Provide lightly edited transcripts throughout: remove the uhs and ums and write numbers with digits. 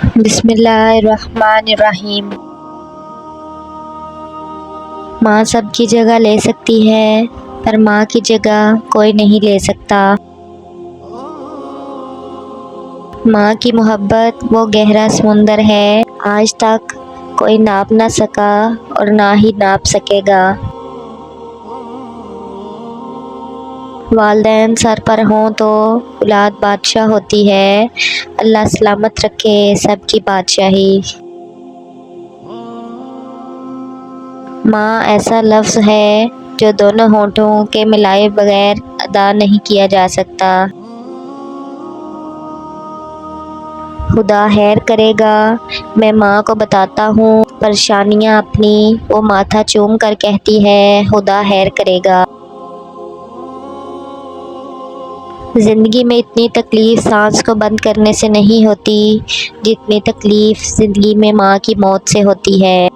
بسم اللہ الرحمن الرحیم۔ ماں سب کی جگہ لے سکتی ہے، پر ماں کی جگہ کوئی نہیں لے سکتا۔ ماں کی محبت وہ گہرا سمندر ہے، آج تک کوئی ناپ نہ سکا اور نہ ہی ناپ سکے گا۔ والدین سر پر ہوں تو اولاد بادشاہ ہوتی ہے، اللہ سلامت رکھے سب کی بادشاہی۔ ماں ایسا لفظ ہے جو دونوں ہونٹوں کے ملائے بغیر ادا نہیں کیا جا سکتا۔ خدا خیر کرے گا، میں ماں کو بتاتا ہوں پریشانیاں اپنی، وہ ماتھا چوم کر کہتی ہے خدا خیر کرے گا۔ زندگی میں اتنی تکلیف سانس کو بند کرنے سے نہیں ہوتی جتنی تکلیف زندگی میں ماں کی موت سے ہوتی ہے۔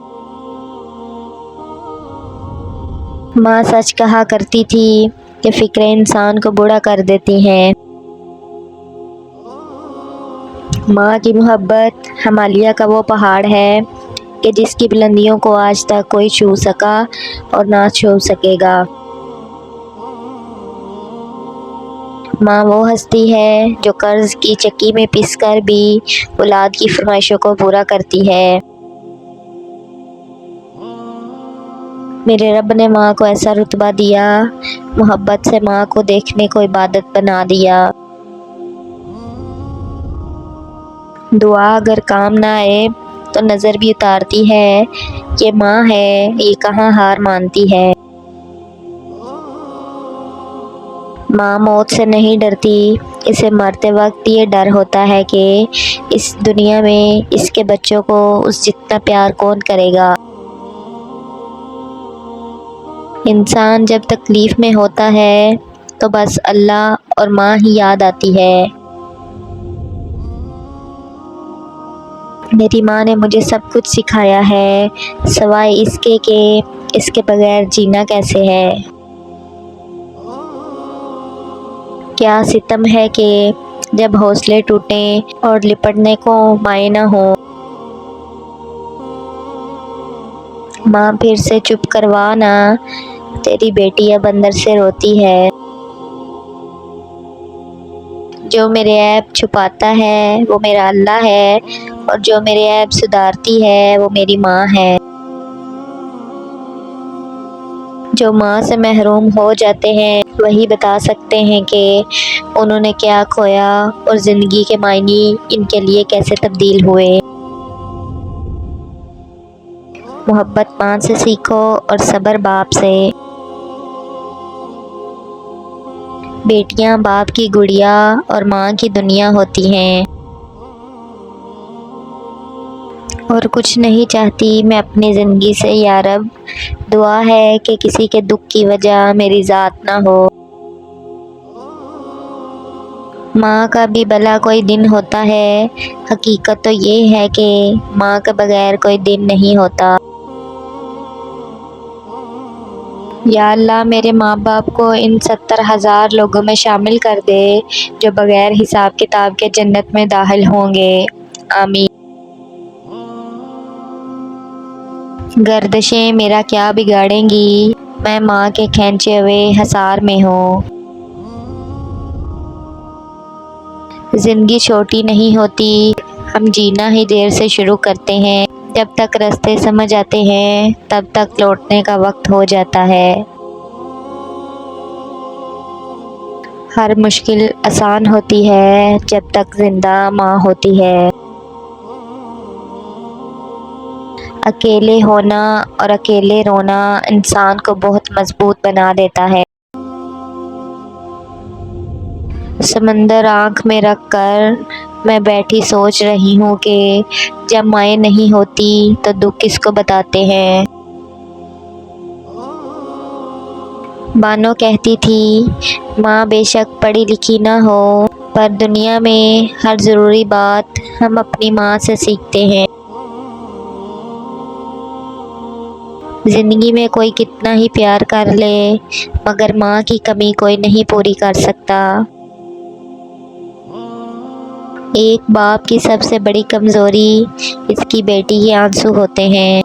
ماں سچ کہا کرتی تھی کہ فکریں انسان کو بوڑھا کر دیتی ہیں۔ ماں کی محبت ہمالیہ کا وہ پہاڑ ہے کہ جس کی بلندیوں کو آج تک کوئی چھو سکا اور نہ چھو سکے گا۔ ماں وہ ہستی ہے جو قرض کی چکی میں پس کر بھی اولاد کی فرمائشوں کو پورا کرتی ہے۔ میرے رب نے ماں کو ایسا رتبہ دیا، محبت سے ماں کو دیکھنے کو عبادت بنا دیا۔ دعا اگر کام نہ آئے تو نظر بھی اتارتی ہے، یہ ماں ہے یہ کہاں ہار مانتی ہے۔ ماں موت سے نہیں ڈرتی، اسے مرتے وقت یہ ڈر ہوتا ہے کہ اس دنیا میں اس کے بچوں کو اس جتنا پیار کون کرے گا۔ انسان جب تکلیف میں ہوتا ہے تو بس اللہ اور ماں ہی یاد آتی ہے۔ میری ماں نے مجھے سب کچھ سکھایا ہے، سوائے اس کے کہ اس کے بغیر جینا کیسے ہے۔ کیا ستم ہے کہ جب حوصلے ٹوٹیں اور لپٹنے کو مائیں نہ ہوں۔ ماں پھر سے چپ کروانا، تیری بیٹی اب اندر سے روتی ہے۔ جو میرے عیب چھپاتا ہے وہ میرا اللہ ہے، اور جو میرے عیب سدھارتی ہے وہ میری ماں ہے۔ جو ماں سے محروم ہو جاتے ہیں وہی بتا سکتے ہیں کہ انہوں نے کیا کھویا اور زندگی کے معنی ان کے لیے کیسے تبدیل ہوئے۔ محبت ماں سے سیکھو اور صبر باپ سے۔ بیٹیاں باپ کی گڑیا اور ماں کی دنیا ہوتی ہیں۔ اور کچھ نہیں چاہتی میں اپنی زندگی سے یا رب، دعا ہے کہ کسی کے دکھ کی وجہ میری ذات نہ ہو۔ ماں کا بھی بھلا کوئی دن ہوتا ہے، حقیقت تو یہ ہے کہ ماں کے بغیر کوئی دن نہیں ہوتا۔ یا اللہ میرے ماں باپ کو ان 70,000 لوگوں میں شامل کر دے جو بغیر حساب کتاب کے جنت میں داخل ہوں گے، آمین۔ گردشیں میرا کیا بگاڑیں گی، میں ماں کے کھینچے ہوئے حصار میں ہوں۔ زندگی چھوٹی نہیں ہوتی، ہم جینا ہی دیر سے شروع کرتے ہیں، جب تک راستے سمجھ آتے ہیں تب تک لوٹنے کا وقت ہو جاتا ہے۔ ہر مشکل آسان ہوتی ہے جب تک زندہ ماں ہوتی ہے۔ اکیلے ہونا اور اکیلے رونا انسان کو بہت مضبوط بنا دیتا ہے۔ سمندر آنکھ میں رکھ کر میں بیٹھی سوچ رہی ہوں کہ جب مائیں نہیں ہوتی تو دکھ کس کو بتاتے ہیں۔ بانو کہتی تھی ماں بے شک پڑھی لکھی نہ ہو، پر دنیا میں ہر ضروری بات ہم اپنی ماں سے سیکھتے ہیں۔ زندگی میں کوئی کتنا ہی پیار کر لے مگر ماں کی کمی کوئی نہیں پوری کر سکتا۔ ایک باپ کی سب سے بڑی کمزوری اس کی بیٹی کے آنسو ہوتے ہیں۔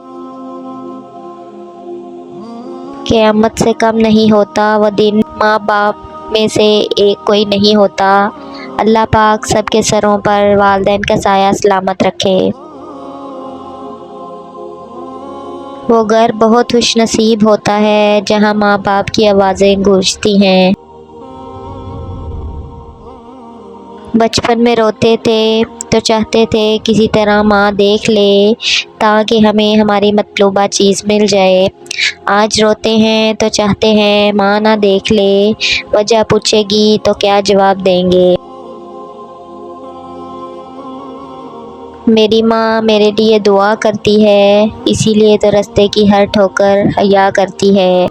قیامت سے کم نہیں ہوتا وہ دن، ماں باپ میں سے ایک کوئی نہیں ہوتا۔ اللہ پاک سب کے سروں پر والدین کا سایہ سلامت رکھے۔ وہ گھر بہت خوش نصیب ہوتا ہے جہاں ماں باپ کی آوازیں گونجتی ہیں۔ بچپن میں روتے تھے تو چاہتے تھے کسی طرح ماں دیکھ لے تاکہ ہمیں ہماری مطلوبہ چیز مل جائے۔ آج روتے ہیں تو چاہتے ہیں ماں نہ دیکھ لے، وجہ پوچھے گی تو کیا جواب دیں گے۔ میری ماں میرے لیے دعا کرتی ہے، اسی لیے تو رستے کی ہر ٹھوکر حیا کرتی ہے۔